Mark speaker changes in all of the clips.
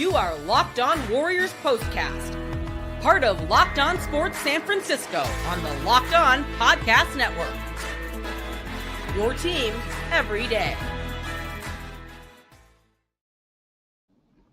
Speaker 1: You are Locked On Warriors Postcast, part of Locked On Sports San Francisco on the Locked On Podcast Network. Your team every day.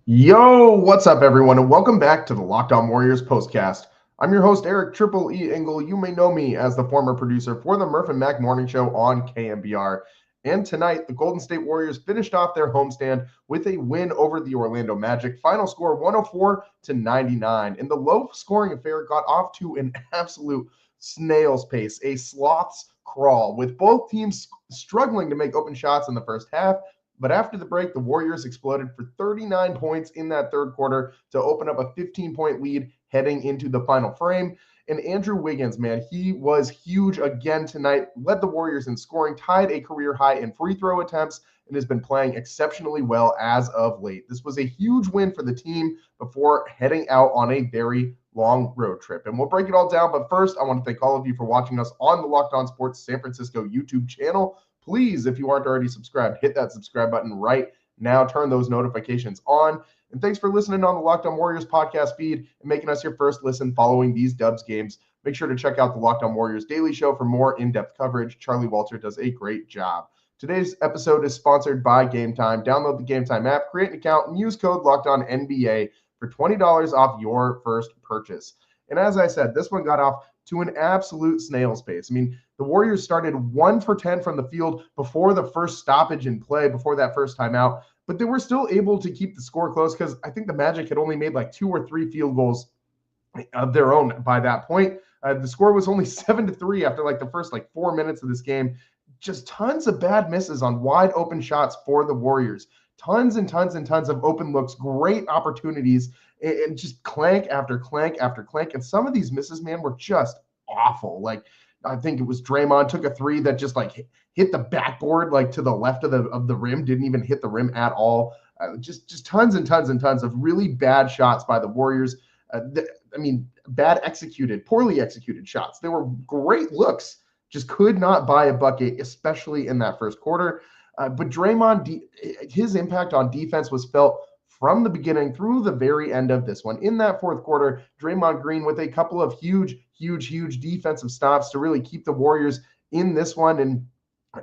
Speaker 2: Yo, what's up, everyone, and welcome back to the Locked On Warriors Postcast. I'm your host, Eric Triple E Engel. You may know me as the former producer for the Murph and Mac Morning Show on KMBR. And tonight, the Golden State Warriors finished off their homestand with a win over the Orlando Magic. Final score 104-99. And the low-scoring affair got off to an absolute snail's pace, a sloth's crawl, with both teams struggling to make open shots in the first half. But after the break, the Warriors exploded for 39 points in that third quarter to open up a 15-point lead heading into the final frame. And Andrew Wiggins, man, he was huge again tonight, led the Warriors in scoring, tied a career high in free throw attempts, and has been playing exceptionally well as of late. This was a huge win for the team before heading out on a very long road trip. And we'll break it all down. But first, I want to thank all of you for watching us on the Locked On Sports San Francisco YouTube channel. Please, if you aren't already subscribed, hit that subscribe button right now. Turn those notifications on. And thanks for listening on the Locked On Warriors podcast feed and making us your first listen following these Dubs games. Make sure to check out the Locked On Warriors Daily Show for more in-depth coverage. Charlie Walter does a great job. Today's episode is sponsored by Game Time. Download the Game Time app, create an account, and use code LOCKEDONNBA for $20 off your first purchase. And as I said, this one got off to an absolute snail's pace. I mean, the Warriors started 1 for 10 from the field before the first stoppage in play, before that first timeout, but they were still able to keep the score close because I think the Magic had only made like 2 or 3 field goals of their own by that point. The score was only 7-3 after like the first 4 minutes of this game. Just tons of bad misses on wide open shots for the Warriors. Tons and tons and tons of open looks, great opportunities, and just clank after clank after clank. And some of these misses, man, were just awful. Like, I think it was Draymond took a 3 that just hit the backboard to the left of the rim, didn't even hit the rim at all. Just tons and tons and tons of really bad shots by the Warriors. Poorly executed shots. They were great looks, just could not buy a bucket, especially in that first quarter. But Draymond, his impact on defense was felt from the beginning through the very end of this one. In that fourth quarter, Draymond Green with a couple of huge defensive stops to really keep the Warriors in this one. And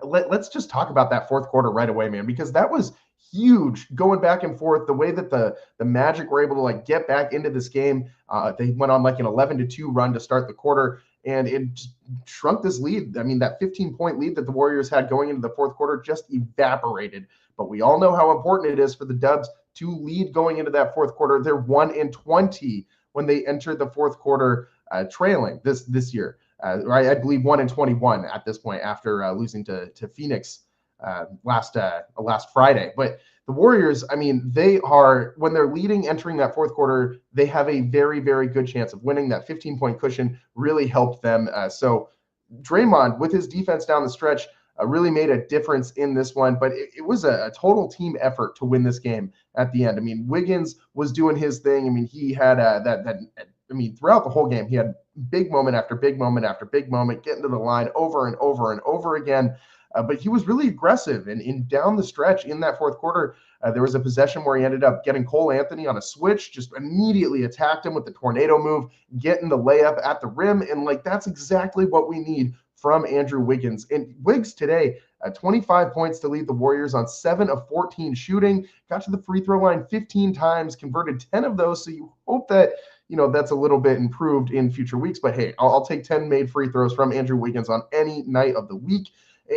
Speaker 2: let's just talk about that fourth quarter right away, man, because that was huge, going back and forth, the way that the Magic were able to get back into this game. They went on an 11-2 run to start the quarter, and it just shrunk this lead. I mean, that 15-point lead that the Warriors had going into the fourth quarter just evaporated. But we all know how important it is for the Dubs to lead going into that fourth quarter. They're 1-20 when they enter the fourth quarter trailing this year. I believe 1-21 at this point after losing to Phoenix last Friday. But the Warriors, I mean, when they're leading entering that fourth quarter, they have a very, very good chance of winning. That 15-point cushion really helped them. So Draymond, with his defense down the stretch, really made a difference in this one, but it was a total team effort to win this game at the end. I mean, Wiggins was doing his thing. I mean, he had throughout the whole game, he had big moment after big moment after big moment, getting to the line over and over and over again. But he was really aggressive. And in down the stretch in that fourth quarter, there was a possession where he ended up getting Cole Anthony on a switch, just immediately attacked him with the tornado move, getting the layup at the rim. And that's exactly what we need from Andrew Wiggins. And Wiggs today, 25 points to lead the Warriors on 7 of 14 shooting, got to the free throw line 15 times, converted 10 of those. So you hope that, that's a little bit improved in future weeks. But hey, I'll take 10 made free throws from Andrew Wiggins on any night of the week.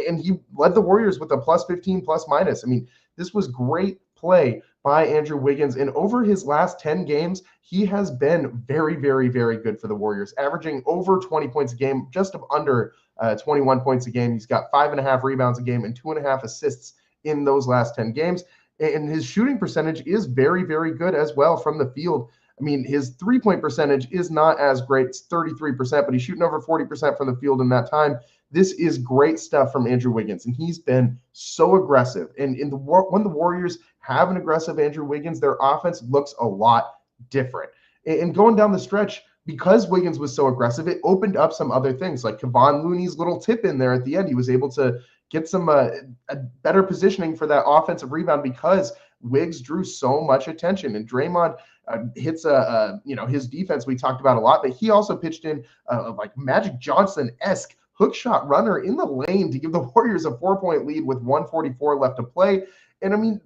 Speaker 2: And he led the Warriors with a plus 15, plus minus. I mean, this was great play by Andrew Wiggins. And over his last 10 games, he has been very, very, very good for the Warriors, averaging over 20 points a game, just under 21 points a game. He's got 5.5 rebounds a game and 2.5 assists in those last 10 games. And his shooting percentage is very, very good as well from the field. I mean, his three-point percentage is not as great. It's 33%, but he's shooting over 40% from the field in that time. This is great stuff from Andrew Wiggins, and he's been so aggressive. And when the Warriors have an aggressive Andrew Wiggins, their offense looks a lot different. And going down the stretch, because Wiggins was so aggressive, it opened up some other things, like Kevon Looney's little tip in there at the end. He was able to get some a better positioning for that offensive rebound because Wiggs drew so much attention, and Draymond hits his defense we talked about a lot, but he also pitched in like Magic Johnson-esque hook shot runner in the lane to give the Warriors a 4-point lead with 1:44 left to play. And I mean,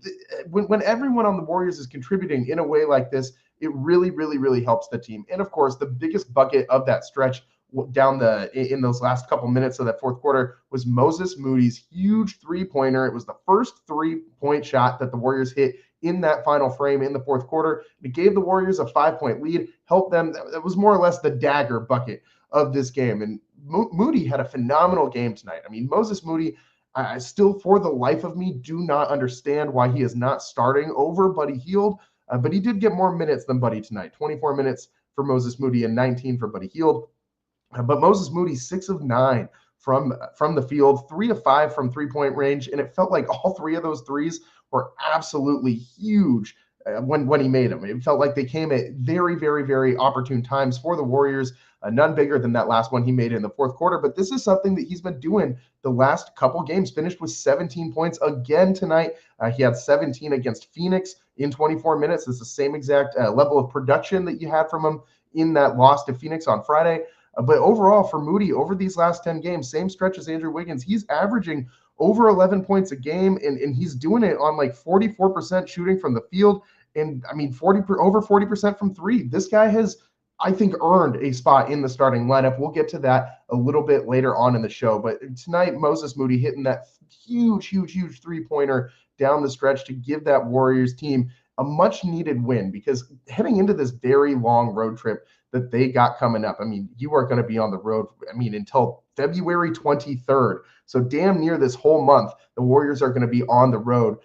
Speaker 2: when everyone on the Warriors is contributing in a way like this, it really, really, really helps the team. And of course, the biggest bucket of that stretch in those last couple minutes of that fourth quarter was Moses Moody's huge three-pointer. It was the first 3-point shot that the Warriors hit in that final frame in the fourth quarter. It gave the Warriors a 5-point lead, helped them. That was more or less the dagger bucket of this game. And Moody had a phenomenal game tonight. I mean, Moses Moody, I still, for the life of me, do not understand why he is not starting over Buddy Hield, but he did get more minutes than Buddy tonight. 24 minutes for Moses Moody and 19 for Buddy Hield. But Moses Moody, 6 of 9 from the field, 3 of 5 from three-point range, and it felt like all 3 of those threes were absolutely huge when he made them. It felt like they came at very, very, very opportune times for the Warriors. None bigger than that last one he made in the fourth quarter, but this is something that he's been doing the last couple games. Finished with 17 points again tonight. He had 17 against Phoenix in 24 minutes. It's the same exact level of production that you had from him in that loss to Phoenix on Friday. But overall, for Moody, over these last 10 games, same stretch as Andrew Wiggins, he's averaging over 11 points a game, and he's doing it on like 44% shooting from the field, and I mean over 40% from three. This guy has, I think, earned a spot in the starting lineup. We'll get to that a little bit later on in the show, but tonight, Moses Moody hitting that huge, huge, huge three-pointer down the stretch to give that Warriors team a much-needed win, because heading into this very long road trip that they got coming up, I mean, you are going to be on the road, I mean, until February 23rd. So damn near this whole month, the Warriors are going to be on the road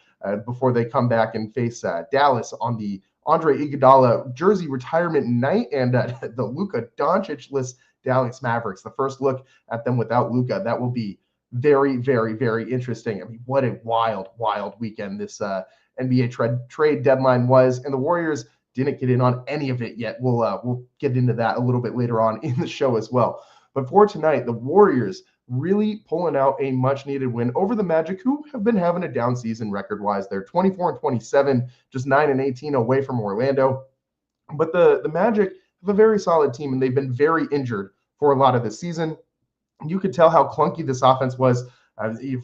Speaker 2: before they come back and face Dallas on the Andre Iguodala jersey retirement night, and the Luka Doncic-less Dallas Mavericks. The first look at them without Luka. That will be very, very, very interesting. I mean, what a wild, wild weekend this NBA trade deadline was, and the Warriors didn't get in on any of it yet. We'll get into that a little bit later on in the show as well. But for tonight, the Warriors really pulling out a much-needed win over the Magic, who have been having a down season record-wise. They're 24-27, just 9-18 away from Orlando. But the Magic have a very solid team, and they've been very injured for a lot of the season. You could tell how clunky this offense was.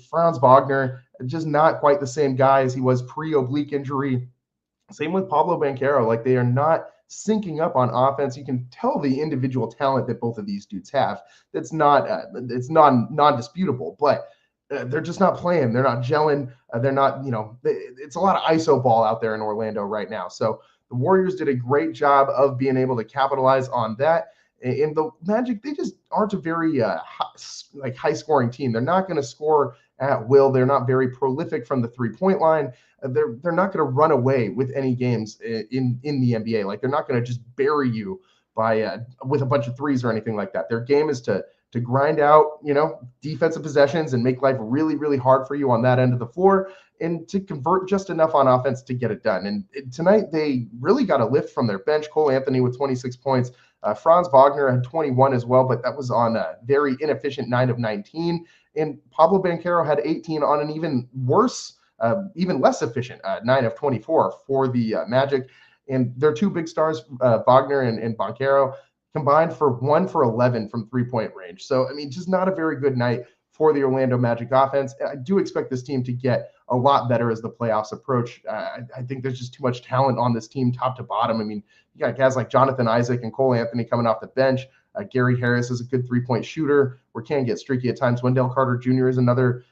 Speaker 2: Franz Wagner, just not quite the same guy as he was pre-oblique injury. Same with Pablo Banchero. Like, they are not syncing up on offense. You can tell the individual talent that both of these dudes have. That's not it's non-disputable, but they're just not playing. They're not gelling. They're not, it's a lot of ISO ball out there in Orlando right now. So the Warriors did a great job of being able to capitalize on that. And the Magic, they just aren't a very high-scoring team. They're not going to score at will. They're not very prolific from the three-point line. They're not going to run away with any games in the NBA. Like, they're not going to just bury you with a bunch of threes or anything like that. Their game is to grind out, defensive possessions and make life really, really hard for you on that end of the floor, and to convert just enough on offense to get it done. And tonight they really got a lift from their bench. Cole Anthony with 26 points. Franz Wagner had 21 as well, but that was on a very inefficient 9 of 19. And Pablo Banchero had 18 on an even worse, even less efficient 9 of 24 for the Magic. And their two big stars, Wagner and Banchero, combined for 1 for 11 from three-point range. So, I mean, just not a very good night for the Orlando Magic offense. I do expect this team to get a lot better as the playoffs approach. I think there's just too much talent on this team, top to bottom. I mean, you got guys like Jonathan Isaac and Cole Anthony coming off the bench. Gary Harris is a good three-point shooter, or can get streaky at times. Wendell Carter Jr. is another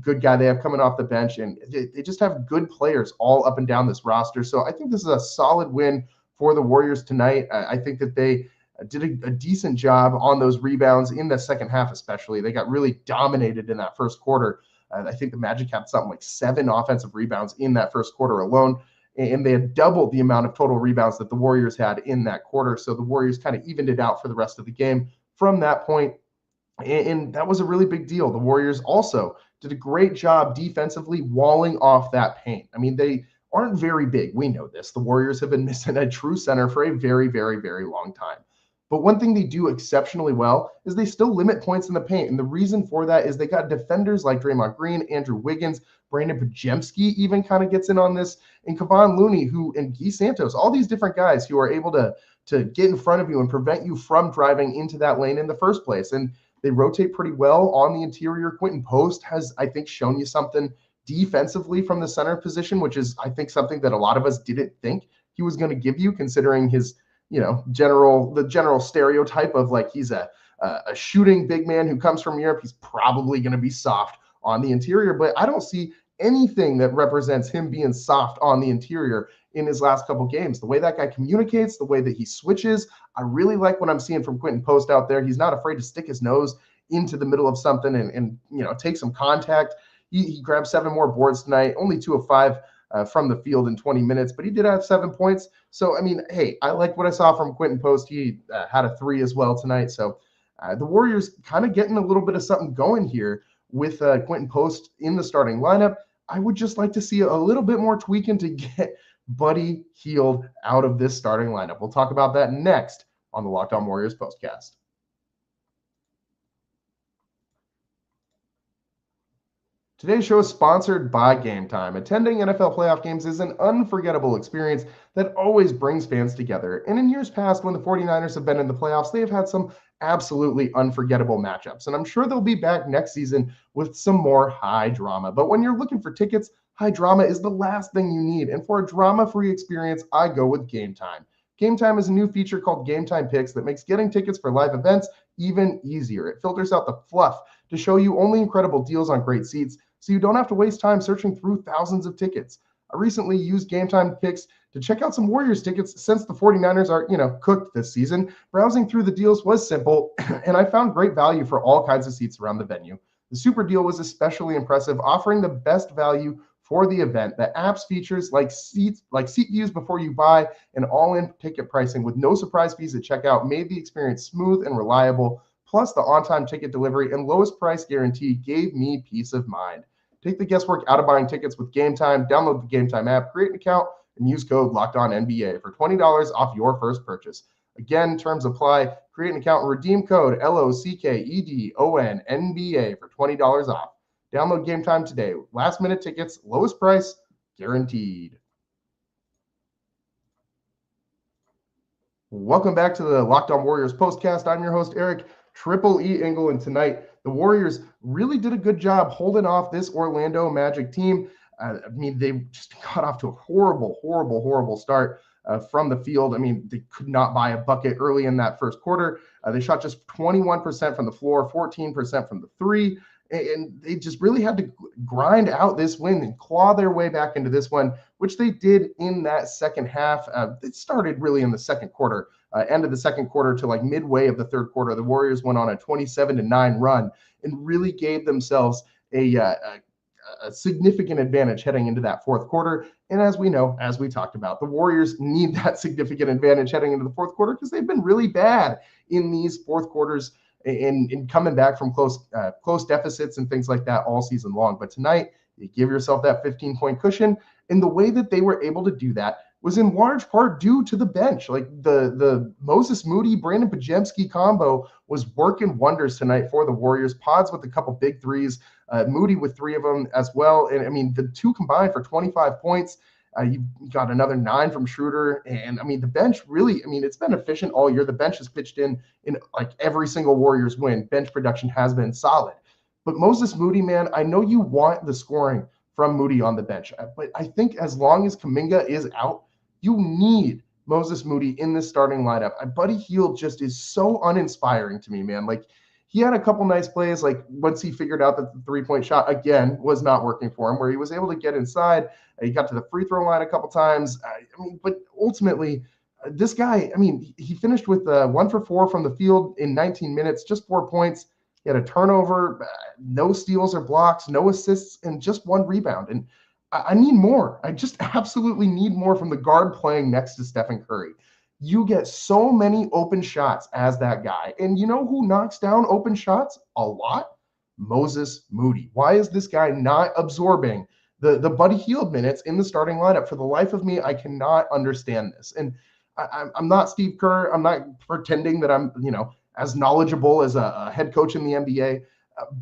Speaker 2: good guy they have coming off the bench, and they just have good players all up and down this roster. So I think this is a solid win for the Warriors tonight. I think that they did a decent job on those rebounds in the second half, especially. They got really dominated in that first quarter. I think the Magic had something like 7 offensive rebounds in that first quarter alone, and they had doubled the amount of total rebounds that the Warriors had in that quarter. So the Warriors kind of evened it out for the rest of the game from that point, and that was a really big deal. The Warriors also did a great job defensively walling off that paint. I mean, they aren't very big. We know this. The Warriors have been missing a true center for a very, very, very long time. But one thing they do exceptionally well is they still limit points in the paint. And the reason for that is they got defenders like Draymond Green, Andrew Wiggins, Brandon Pajemski even kind of gets in on this, and Kevon Looney, and Guy Santos, all these different guys who are able to get in front of you and prevent you from driving into that lane in the first place. And they rotate pretty well on the interior. Quentin Post has, I think, shown you something defensively from the center position, which is, I think, something that a lot of us didn't think he was going to give you, considering his, the general stereotype of like he's a shooting big man who comes from Europe. He's probably going to be soft on the interior, but I don't see anything that represents him being soft on the interior in his last couple games. The way that guy communicates, the way that he switches, I really like what I'm seeing from Quentin Post out there. He's not afraid to stick his nose into the middle of something and take some contact. He grabbed 7 more boards tonight, only 2 of 5 from the field in 20 minutes, but he did have 7 points. So, I mean, hey, I like what I saw from Quentin Post. He had a 3 as well tonight. So the Warriors kind of getting a little bit of something going here with Quentin Post in the starting lineup. I would just like to see a little bit more tweaking to get Buddy Hield out of this starting lineup. We'll talk about that next on the Locked On Warriors postcast. Today's show is sponsored by Game Time. Attending NFL playoff games is an unforgettable experience that always brings fans together. And in years past, when the 49ers have been in the playoffs, they have had some absolutely unforgettable matchups. And I'm sure they'll be back next season with some more high drama. But when you're looking for tickets, high drama is the last thing you need. And for a drama-free experience, I go with Game Time. Game Time is a new feature called Game Time Picks that makes getting tickets for live events even easier. It filters out the fluff to show you only incredible deals on great seats, so you don't have to waste time searching through thousands of tickets. I recently used Game Time Picks to check out some Warriors tickets since the 49ers are, cooked this season. Browsing through the deals was simple, and I found great value for all kinds of seats around the venue. The Super Deal was especially impressive, offering the best value for the event. The app's features like seat views before you buy and all-in ticket pricing with no surprise fees at checkout made the experience smooth and reliable. Plus, the on-time ticket delivery and lowest price guarantee gave me peace of mind. Take the guesswork out of buying tickets with Game Time. Download the Game Time app, create an account, and use code LOCKEDONNBA for $20 off your first purchase. Again, terms apply. Create an account and redeem code LOCKEDONNBA for $20 off. Download Game Time today. Last minute tickets, lowest price, guaranteed. Welcome back to the Locked On Warriors postcast. I'm your host, Eric Triple E Engel, and tonight the Warriors really did a good job holding off this Orlando Magic team. They just got off to a horrible start from the field. They could not buy a bucket early in that first quarter. They shot just 21% from the floor, 14% from the three, and they just really had to grind out this win and claw their way back into this one, which they did in that second half. It started really in the second quarter. End of the second quarter to like midway of the third quarter, the Warriors went on a 27-9 run and really gave themselves a significant advantage heading into that fourth quarter. And as we know, as we talked about, the Warriors need that significant advantage heading into the fourth quarter because they've been really bad in these fourth quarters in coming back from close deficits and things like that all season long. But tonight, you give yourself that 15-point cushion. And the way that they were able to do that was in large part due to the bench. Like the Moses Moody, Brandon Pajemski combo was working wonders tonight for the Warriors. Pods with a couple big threes, Moody with 3 of them as well. And the two combined for 25 points. You got another 9 from Schroeder. And the bench really, it's been efficient all year. The bench has pitched in like every single Warriors win. Bench production has been solid. But Moses Moody, man, I know you want the scoring from Moody on the bench, but I think as long as Kuminga is out, you need Moses Moody in this starting lineup. Buddy Hield just is so uninspiring to me, man. Like, he had a couple nice plays, like once he figured out that the three-point shot, again, was not working for him, where he was able to get inside. He got to the free throw line a couple times. But ultimately, this guy, he finished with 1 for 4 from the field in 19 minutes, just 4 points. He had a turnover, no steals or blocks, no assists, and just 1 rebound. And I need more. I just absolutely need more from the guard playing next to Stephen Curry. You get so many open shots as that guy. And you know who knocks down open shots a lot? Moses Moody. Why is this guy not absorbing the Buddy Hield minutes in the starting lineup? For the life of me, I cannot understand this. And I'm not Steve Kerr. I'm not pretending that I'm, as knowledgeable as a head coach in the NBA.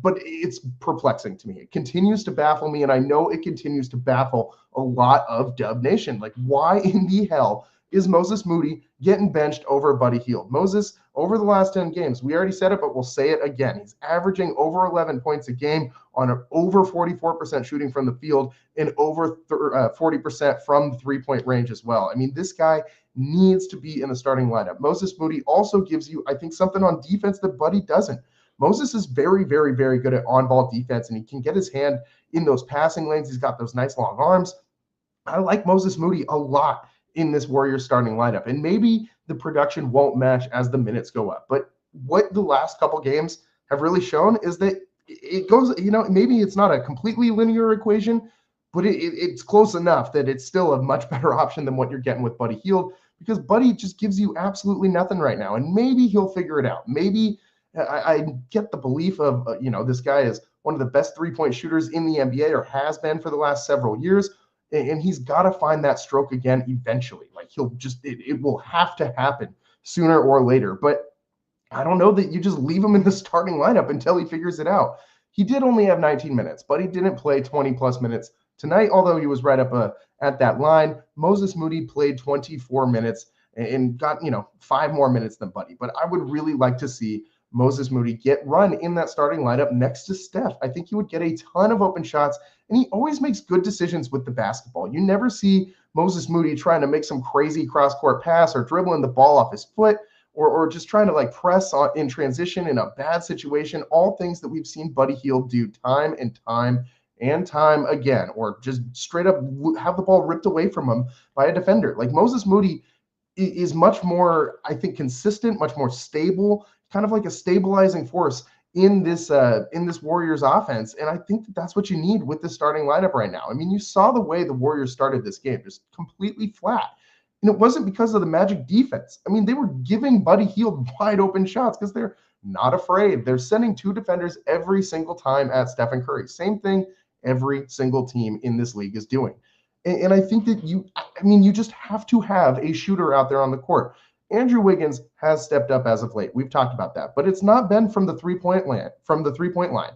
Speaker 2: But it's perplexing to me. It continues to baffle me, and I know it continues to baffle a lot of Dub Nation. Like, why in the hell is Moses Moody getting benched over Buddy Hield? Moses, over the last 10 games, we already said it, but we'll say it again. He's averaging over 11 points a game on an over 44% shooting from the field and over 40% from the three-point range as well. I mean, this guy needs to be in the starting lineup. Moses Moody also gives you, I think, something on defense that Buddy doesn't. Moses is very, very, very good at on-ball defense, and he can get his hand in those passing lanes. He's got those nice long arms. I like Moses Moody a lot in this Warriors starting lineup, and maybe the production won't match as the minutes go up. But what the last couple games have really shown is that it goes, maybe it's not a completely linear equation, but it's close enough that it's still a much better option than what you're getting with Buddy Hield, because Buddy just gives you absolutely nothing right now, and maybe he'll figure it out. Maybe I get the belief of, this guy is one of the best three-point shooters in the NBA, or has been for the last several years. And he's got to find that stroke again eventually. Like, it will have to happen sooner or later. But I don't know that you just leave him in the starting lineup until he figures it out. He did only have 19 minutes, but he didn't play 20 plus minutes tonight, although he was right up at that line. Moses Moody played 24 minutes and got, 5 more minutes than Buddy. But I would really like to see Moses Moody get run in that starting lineup next to Steph. I think he would get a ton of open shots, and he always makes good decisions with the basketball. You never see Moses Moody trying to make some crazy cross-court pass or dribbling the ball off his foot or just trying to press on in transition in a bad situation, all things that we've seen Buddy Hield do time and time and time again, or just straight up have the ball ripped away from him by a defender. Like, Moses Moody is much more, I think, consistent, much more stable, kind of like a stabilizing force in this Warriors offense. And I think that's what you need with the starting lineup right now. I mean, you saw the way the Warriors started this game, just completely flat. And it wasn't because of the Magic defense. I mean, they were giving Buddy Hield wide open shots because they're not afraid. They're sending 2 defenders every single time at Stephen Curry. Same thing every single team in this league is doing. And I think that you just have to have a shooter out there on the court. Andrew Wiggins has stepped up as of late. We've talked about that, but it's not been from the three-point line.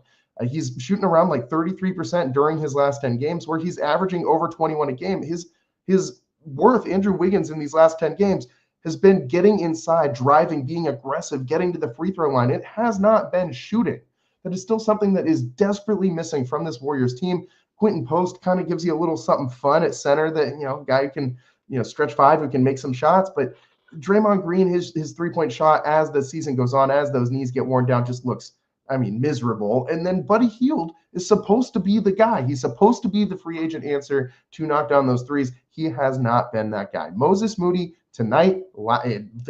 Speaker 2: He's shooting around 33% during his last 10 games, where he's averaging over 21 a game. His worth, Andrew Wiggins, in these last 10 games has been getting inside, driving, being aggressive, getting to the free throw line. It has not been shooting. That is still something that is desperately missing from this Warriors team. Quentin Post kind of gives you a little something fun at center that, guy who can, stretch 5, who can make some shots, but Draymond Green, his three-point shot as the season goes on, as those knees get worn down, just looks, miserable. And then Buddy Hield is supposed to be the guy. He's supposed to be the free agent answer to knock down those threes. He has not been that guy. Moses Moody tonight,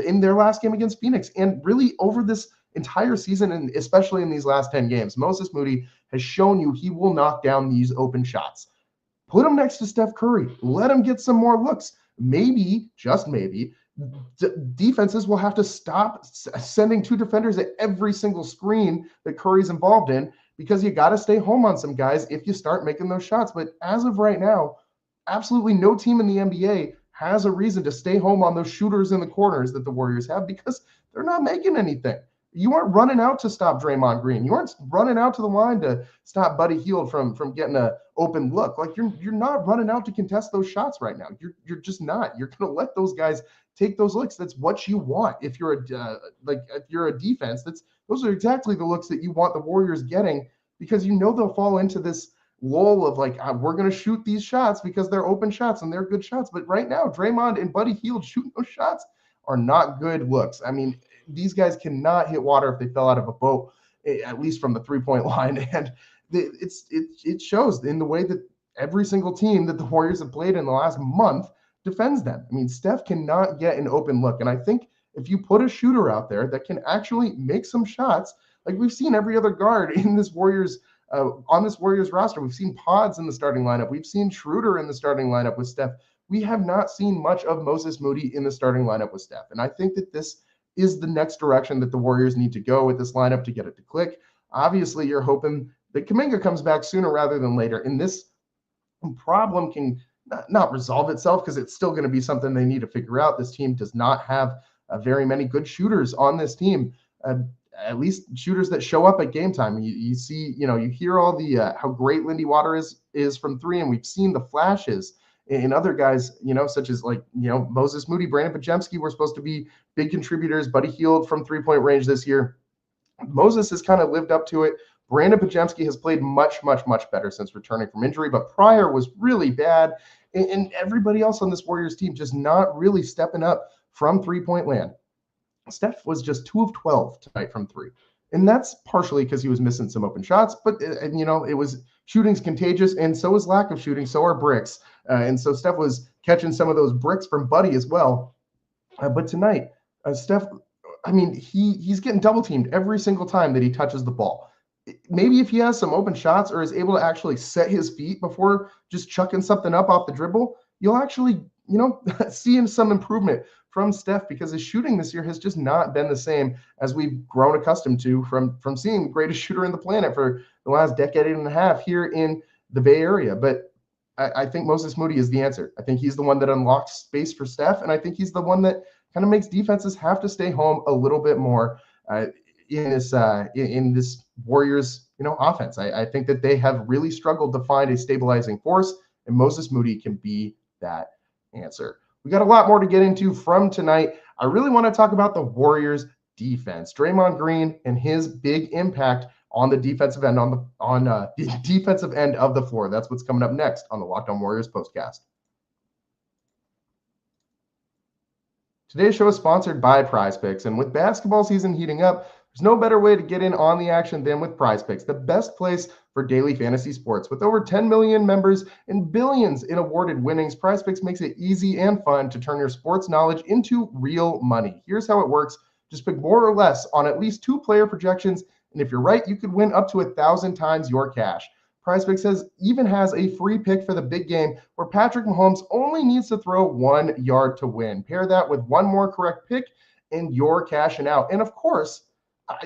Speaker 2: in their last game against Phoenix, and really over this entire season, and especially in these last 10 games, Moses Moody has shown you he will knock down these open shots. Put him next to Steph Curry. Let him get some more looks. Maybe, just maybe, defenses will have to stop sending 2 defenders at every single screen that Curry's involved in, because you got to stay home on some guys if you start making those shots. But as of right now, absolutely no team in the NBA has a reason to stay home on those shooters in the corners that the Warriors have, because they're not making anything. You aren't running out to stop Draymond Green. You aren't running out to the line to stop Buddy Hield from getting an open look. Like, you're not running out to contest those shots right now. You're just not. You're going to let those guys take those looks. That's what you want. If you're a defense, those are exactly the looks that you want the Warriors getting, because they'll fall into this lull of we're going to shoot these shots because they're open shots and they're good shots. But right now, Draymond and Buddy Hield shooting those shots are not good looks. I mean, these guys cannot hit water if they fell out of a boat, at least from the three-point line. And it shows in the way that every single team that the Warriors have played in the last month defends them. I mean, Steph cannot get an open look. And I think if you put a shooter out there that can actually make some shots, like we've seen every other guard in this Warriors on this Warriors roster. We've seen Pods in the starting lineup. We've seen Schroeder in the starting lineup with Steph. We have not seen much of Moses Moody in the starting lineup with Steph. And I think that this is the next direction that the Warriors need to go with this lineup to get it to click. Obviously, you're hoping that Kuminga comes back sooner rather than later. And this problem can not resolve itself, because it's still going to be something they need to figure out. This team does not have very many good shooters on this team. At least shooters that show up at game time. You see, you hear all the how great Lindy Water is from three, and we've seen the flashes in other guys, such as Moses Moody, Brandon Podziemski were supposed to be big contributors. Buddy Hield from 3-point range this year. Moses has kind of lived up to it. Brandon Podziemski has played much, much, much better since returning from injury, but Pryor was really bad. And everybody else on this Warriors team just not really stepping up from 3-point land. Steph was just 2 of 12 tonight from three. And that's partially because he was missing some open shots, but it was shooting's contagious, and so is lack of shooting. So are bricks. And so Steph was catching some of those bricks from Buddy as well. But tonight, Steph, he's getting double teamed every single time that he touches the ball. Maybe if he has some open shots or is able to actually set his feet before just chucking something up off the dribble, you'll actually, see some improvement from Steph, because his shooting this year has just not been the same as we've grown accustomed to from seeing the greatest shooter in the planet for the last decade and a half here in the Bay Area. But I think Moses Moody is the answer. I think he's the one that unlocks space for Steph, and I think he's the one that kind of makes defenses have to stay home a little bit more in this Warriors offense. I think that they have really struggled to find a stabilizing force, and Moses Moody can be that answer. We got a lot more to get into from tonight. I really want to talk about the Warriors defense, Draymond Green and his big impact on the defensive end on the defensive end of the floor. That's what's coming up next on the Locked On Warriors postcast. Today's show is sponsored by PrizePicks, and with basketball season heating up, there's no better way to get in on the action than with PrizePicks, the best place for daily fantasy sports. With over 10 million members and billions in awarded winnings, PrizePicks makes it easy and fun to turn your sports knowledge into real money. Here's how it works. Just pick more or less on at least 2 player projections, and if you're right, you could win up to 1,000 times your cash. PrizePicks even has a free pick for the big game where Patrick Mahomes only needs to throw 1 yard to win. Pair that with one more correct pick, and you're cashing out. And of course,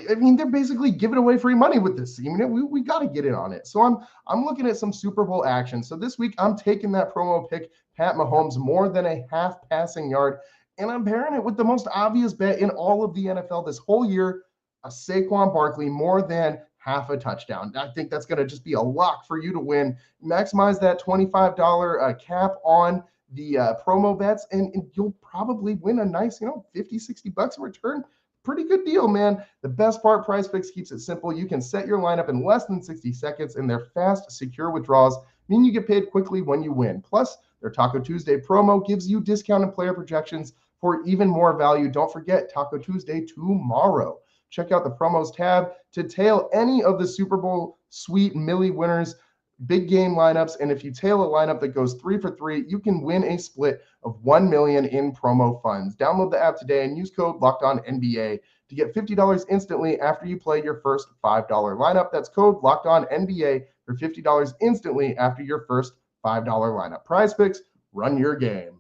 Speaker 2: they're basically giving away free money with this. We got to get in on it. So I'm looking at some Super Bowl action. So this week I'm taking that promo pick, Pat Mahomes, more than a half passing yard, and I'm pairing it with the most obvious bet in all of the NFL this whole year, a Saquon Barkley more than half a touchdown. I think that's going to just be a lock for you to win. Maximize that $25 cap on the promo bets, and you'll probably win a nice, $50-$60 in return. Pretty good deal, man. The best part, PrizePicks keeps it simple. You can set your lineup in less than 60 seconds, and their fast, secure withdrawals mean you get paid quickly when you win. Plus, their Taco Tuesday promo gives you discounted player projections for even more value. Don't forget Taco Tuesday tomorrow. Check out the promos tab to tail any of the Super Bowl Sweet Millie winners, big game lineups, and if you tail a lineup that goes 3 for 3, you can win a split of $1 million in promo funds. Download the app today and use code LOCKEDONNBA to get $50 instantly after you play your first $5 lineup. That's code LOCKEDONNBA for $50 instantly after your first $5 lineup. PrizePicks, run your game.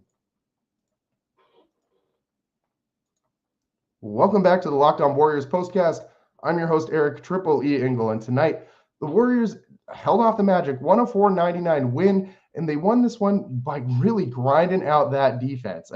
Speaker 2: Welcome back to the Locked On Warriors postcast. I'm your host, Eric Triple E Engel, and tonight the Warriors held off the Magic, 104-99 win, and they won this one by really grinding out that defense.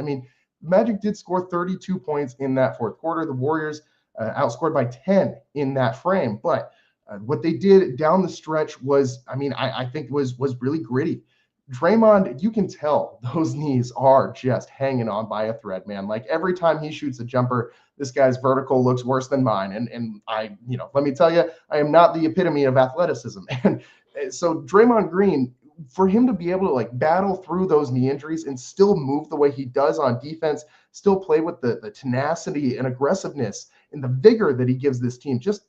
Speaker 2: Magic did score 32 points in that fourth quarter. The Warriors outscored by 10 in that frame, but what they did down the stretch was, I think was really gritty. Draymond, you can tell those knees are just hanging on by a thread, man. Like every time he shoots a jumper, this guy's vertical looks worse than mine. And I, let me tell you, I am not the epitome of athleticism. And so Draymond Green, for him to be able to battle through those knee injuries and still move the way he does on defense, still play with the tenacity and aggressiveness and the vigor that he gives this team, just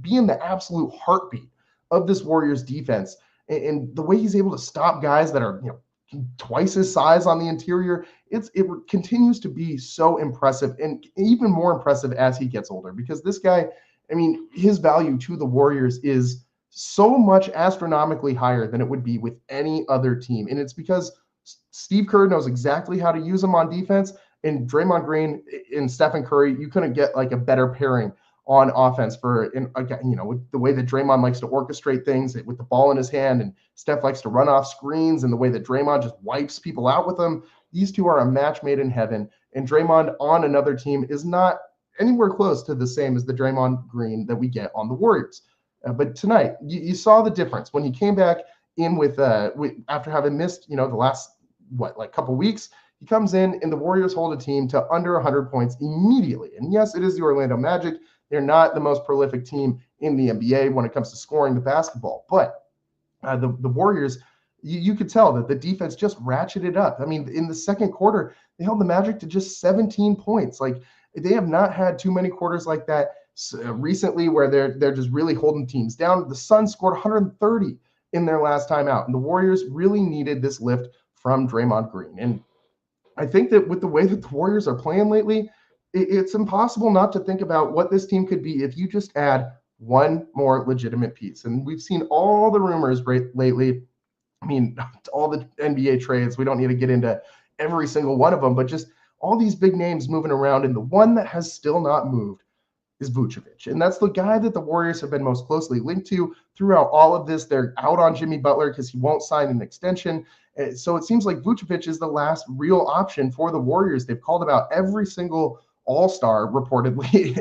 Speaker 2: being the absolute heartbeat of this Warriors defense. And the way he's able to stop guys that are, twice his size on the interior, it continues to be so impressive, and even more impressive as he gets older, because this guy, his value to the Warriors is so much astronomically higher than it would be with any other team. And it's because Steve Kerr knows exactly how to use him on defense, and Draymond Green and Stephen Curry, you couldn't get a better pairing on offense with the way that Draymond likes to orchestrate things with the ball in his hand, and Steph likes to run off screens, and the way that Draymond just wipes people out with them. These two are a match made in heaven, and Draymond on another team is not anywhere close to the same as the Draymond Green that we get on the Warriors. But tonight, you saw the difference when he came back in with after having missed, the last couple weeks. He comes in and the Warriors hold a team to under 100 points immediately. And yes, it is the Orlando Magic. They're not the most prolific team in the NBA when it comes to scoring the basketball. But the Warriors, you could tell that the defense just ratcheted up. I mean, in the second quarter, they held the Magic to just 17 points. Like, they have not had too many quarters like that recently where they're just really holding teams down. The Suns scored 130 in their last time out, and the Warriors really needed this lift from Draymond Green. And I think that with the way that the Warriors are playing lately, it's impossible not to think about what this team could be if you just add one more legitimate piece. And we've seen all the rumors lately. I mean, all the NBA trades. We don't need to get into every single one of them, but just all these big names moving around. And the one that has still not moved is Vucevic. And that's the guy that the Warriors have been most closely linked to throughout all of this. They're out on Jimmy Butler because he won't sign an extension. So it seems like Vucevic is the last real option for the Warriors. They've called about every single all-star reportedly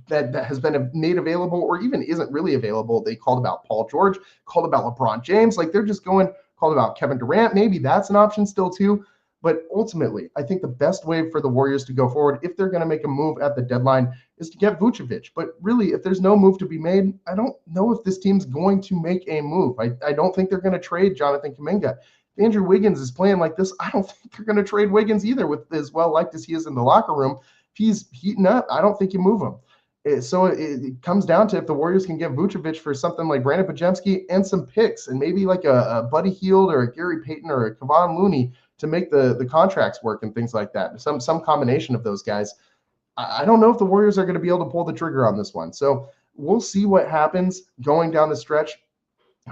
Speaker 2: that has been made available or even isn't really available. They called about Paul George, called about LeBron James. Like, they're just called about Kevin Durant. Maybe that's an option still too. But ultimately, I think the best way for the Warriors to go forward, if they're going to make a move at the deadline, is to get Vucevic. But really, if there's no move to be made, I don't know if this team's going to make a move. I don't think they're going to trade Jonathan Kuminga. If Andrew Wiggins is playing like this, I don't think they're going to trade Wiggins either, with as well liked as he is in the locker room. If he's heating up, I don't think you move him. So it comes down to if the Warriors can get Vucevic for something like Brandon Podziemski and some picks, and maybe like a Buddy Hield or a Gary Payton or a Kevon Looney to make the contracts work and things like that. Some combination of those guys. I don't know if the Warriors are going to be able to pull the trigger on this one. So we'll see what happens going down the stretch.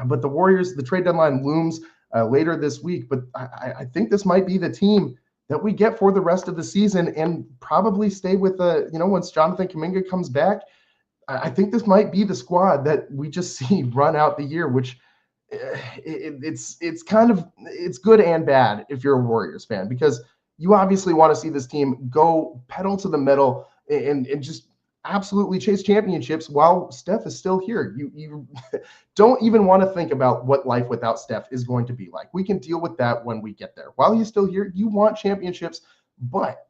Speaker 2: But the Warriors, the trade deadline looms later this week. But I think this might be the team that we get for the rest of the season, and probably stay with once Jonathan Kuminga comes back. I think this might be the squad that we just see run out the year, which it's good and bad if you're a Warriors fan, because you obviously want to see this team go pedal to the metal and just absolutely chase championships while Steph is still here. You don't even want to think about what life without Steph is going to be like. We can deal with that when we get there. While he's still here, you want championships, but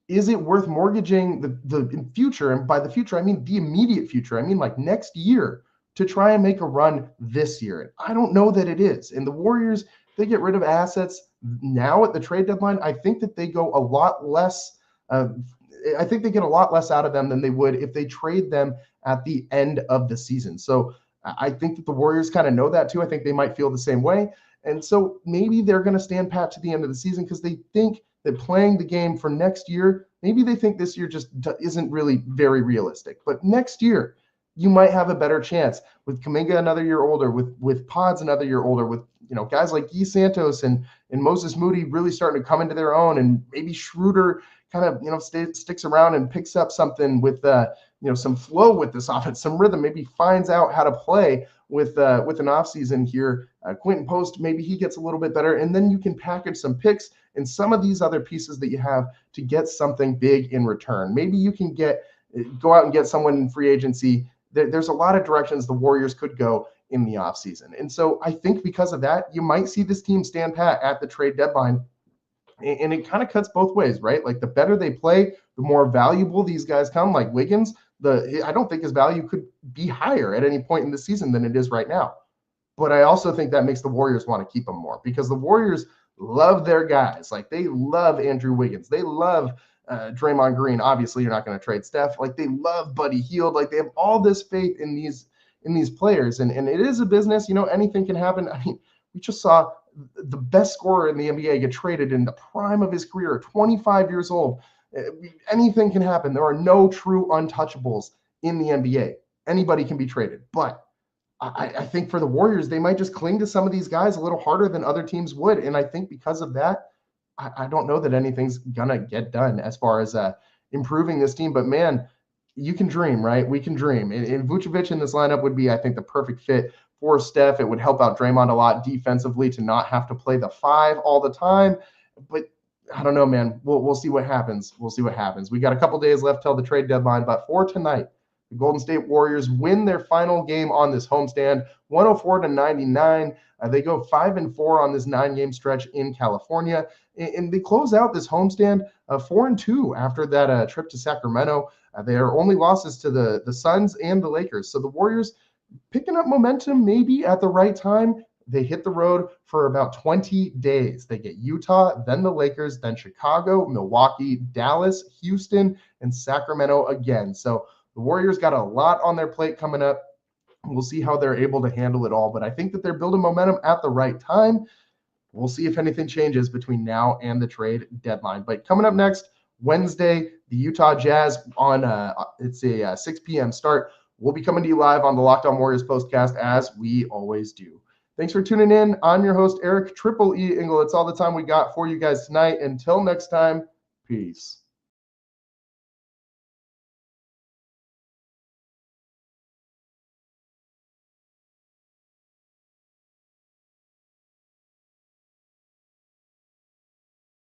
Speaker 2: is it worth mortgaging the future? And by the future, I mean the immediate future. I mean like next year, to try and make a run this year. I don't know that it is. And the Warriors, they get rid of assets now at the trade deadline. I think that they go a lot less. I think they get a lot less out of them than they would if they trade them at the end of the season. So I think that the Warriors kind of know that too. I think they might feel the same way. And so maybe they're going to stand pat to the end of the season because they think that playing the game for next year, maybe they think this year just isn't really very realistic. But next year, you might have a better chance with Kuminga another year older, with Pods another year older, with guys like Guy Santos and Moses Moody really starting to come into their own, and maybe Schroeder kind of sticks around and picks up something with some flow with this offense, some rhythm, maybe finds out how to play with an offseason here. Quentin Post, maybe he gets a little bit better, and then you can package some picks and some of these other pieces that you have to get something big in return. Maybe you can go out and get someone in free agency. There's a lot of directions the Warriors could go in the offseason. And so I think because of that, you might see this team stand pat at the trade deadline. And it kind of cuts both ways, right? Like, the better they play, the more valuable these guys come. Like Wiggins, I don't think his value could be higher at any point in the season than it is right now. But I also think that makes the Warriors want to keep him more, because the Warriors love their guys. Like, they love Andrew Wiggins. They love Draymond Green. Obviously, you're not going to trade Steph. Like, they love Buddy Hield. Like, they have all this faith in these players. And it is a business. Anything can happen. I mean, we just saw the best scorer in the NBA get traded in the prime of his career, 25 years old. Anything can happen. There are no true untouchables in the NBA. Anybody can be traded. But I think for the Warriors, they might just cling to some of these guys a little harder than other teams would. And I think because of that, I don't know that anything's going to get done as far as improving this team. But, man, you can dream, right? We can dream. And Vucevic in this lineup would be, I think, the perfect fit for Steph. It would help out Draymond a lot defensively to not have to play the 5 all the time. But I don't know, man. We'll see what happens. We'll see what happens. We got a couple days left till the trade deadline, but for tonight, the Golden State Warriors win their final game on this homestand, 104-99. They go 5-4 on this 9-game stretch in California, and they close out this homestand 4-2 after that trip to Sacramento. Their only losses to the Suns and the Lakers. So the Warriors picking up momentum maybe at the right time. They hit the road for about 20 days. They get Utah, then the Lakers, then Chicago, Milwaukee, Dallas, Houston, and Sacramento again. So the Warriors got a lot on their plate coming up. We'll see how they're able to handle it all. But I think that they're building momentum at the right time. We'll see if anything changes between now and the trade deadline. But coming up next, Wednesday, the Utah Jazz on it's a 6 p.m. start. We'll be coming to you live on the Locked On Warriors postcast as we always do. Thanks for tuning in. I'm your host, Eric Triple E Engel. It's all the time we got for you guys tonight. Until next time, peace.